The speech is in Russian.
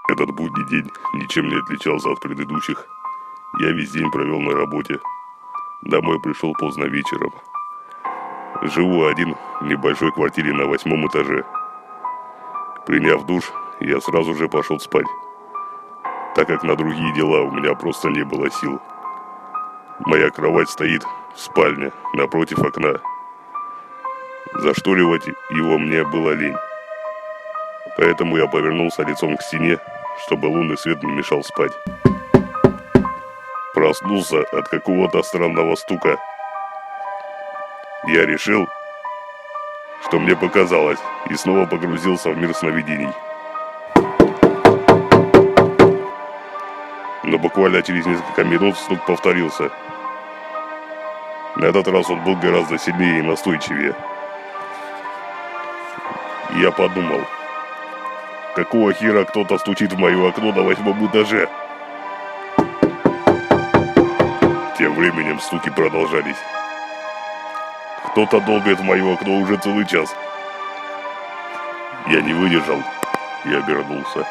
Этот будний день ничем не отличался от предыдущих. Я весь день провел на работе. Домой пришел поздно вечером. Живу один в небольшой квартире на 8-м этаже. Приняв душ, я сразу же пошел спать, так как на другие дела у меня просто не было сил. Моя кровать стоит в спальне, напротив окна. Зашторивать его мне было лень. Поэтому я повернулся лицом к стене, чтобы лунный свет не мешал спать. Проснулся от какого-то странного стука. Я решил, что мне показалось, и снова погрузился в мир сновидений. Но буквально через несколько минут стук повторился. На этот раз он был гораздо сильнее и настойчивее. И я подумал, какого хера кто-то стучит в мое окно на 8-м этаже? Тем временем стуки продолжались. Кто-то долбит в мое окно уже целый час. Я не выдержал и обернулся.